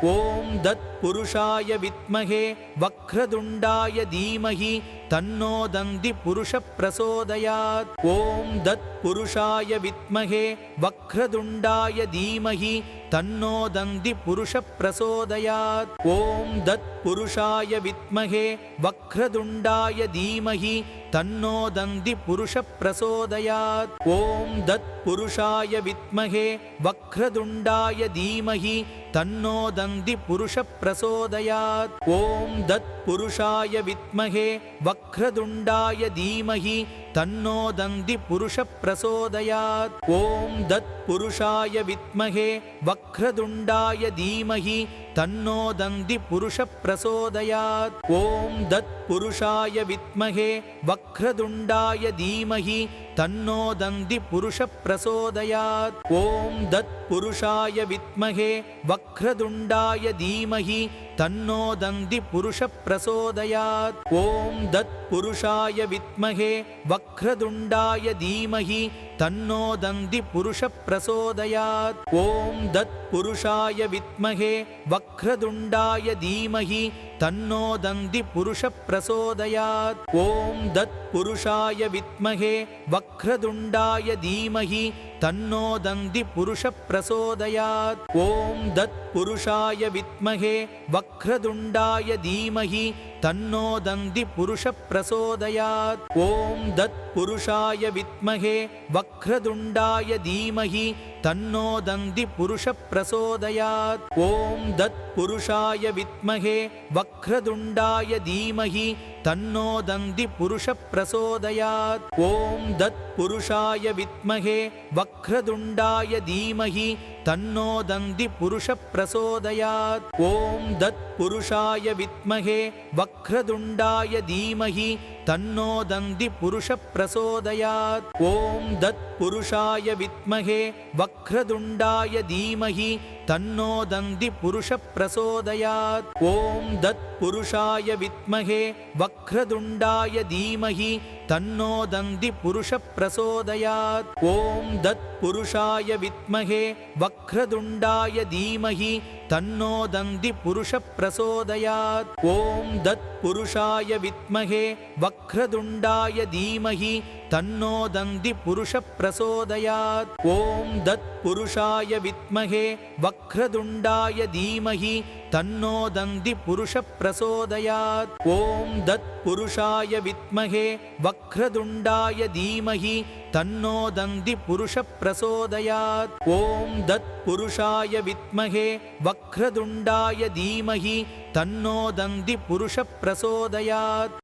ஓம் தத் புருஷாய வித்மஹே வக்ரதுண்டாய தீமஹி தன்னோ தந்தி புருஷ பிரசோதயாத். ஓம் தத் புருஷாய வித்மஹே வக்ரதுண்டாய தீமஹி தன்னோ தந்தி புருஷ பிரசோதயாத். ஓம் தத் புருஷாய வித்மஹே வக்ரதுண்டாய தீமஹி தன்னோ தந்தி புருஷ பிரசோதயாத். ஓம் தத் புருஷாய வித்மஹே வக்ரதுண்டாய தீமஹி தன்னோ தந்தி புருஷ பிரசோதயாத். ஓம் தத் புருஷாய வித்மஹே வக்ரதுண்டாய தீமஹி தன்னோ தந்தி புருஷ பிரசோதயாத். ஓம் தத் புருஷாய வித்மஹே வக்ரதுண்டாய தீமஹி தன்னோ தந்தி புருஷ பிரசோதயாத். ஓம் தத் புருஷாய வித்மஹே வக்ரதுண்டாய தீமஹி தன்னோ தந்தி புருஷ பிரசோதயாத். ஓம் தத் புருஷாய வித்மஹே வக்ரதுண்டாய தீமஹி தன்னோ தந்தி புருஷ பிரசோதயாத். ஓம் தத் புருஷாய வித்மஹே வக்ரதுண்டாய தீமஹி தன்னோ தந்தி புருஷ பிரசோதயாத். ஓம் தத் புருஷாய வித்மஹே வக்ரதுண்டாய தீமஹி தன்னோ தந்தி புருஷ பிரசோதயாத். ஓம் தத் புருஷாய வித்மஹே வக்ரதுண்டாய தீமஹி தன்னோ தந்தி புருஷ பிரசோதயாத். ஓம் தத் புருஷாய வித்மஹே வக்ரதுண்டாய தீமஹி தன்னோ தந்தி புருஷ பிரசோதயாத். ஓம் தத் புருஷாய வித்மஹே வக்ரதுண்டாய தீமஹி தன்னோ தந்தி புருஷ பிரசோதயாத். ஓம் தத் புருஷாய வித்மஹே வக்ரதுண்டாய தீமஹி தன்னோ தந்தி புருஷ பிரசோதயாத். ஓம் தத் புருஷாய வித்மஹே வக்ரதுண்டாய தீமஹி தன்னோ தந்தி புருஷ பிரசோதயாத். ஓம் தத் புருஷாய வித்மஹே வக்ரதுண்டாய தீமஹி தன்னோ தந்தி புருஷ பிரசோதயாத். ஓம் தத் புருஷாய வித்மஹே வக்ரதுண்டாய தீமஹி தன்னோ தந்தி புருஷ பிரசோதயாத். ஓம் தத் புருஷாய வித்மஹே வக்ரதுண்டாய தீமஹி தன்னோ தந்தி புருஷ பிரசோதயாத். ஓம் தத் புருஷாய வித்மஹே வக்ரதுண்டாய தீமஹி தன்னோ தந்தி புருஷ பிரசோதயாத். ஓம் தத் புருஷாய வித்மஹே வக்ரதுண்டாய தீமஹி தன்னோ தந்தி புருஷ பிரசோதயாத். ஓம் தத் புருஷாய வித்மஹே வக்ரதுண்டாய தீமஹி தன்னோ தந்தி புருஷ பிரசோதயாத். ஓம் தத் புருஷாய வித்மஹே வக்ரதுண்டாய தீமஹி தன்னோ தந்தி புருஷ பிரசோதயாத். ஓம் தத் புருஷாய வித்மஹே வக்ரதுண்டாய தீமஹி தன்னோ தந்தி புருஷ பிரசோதயாத்.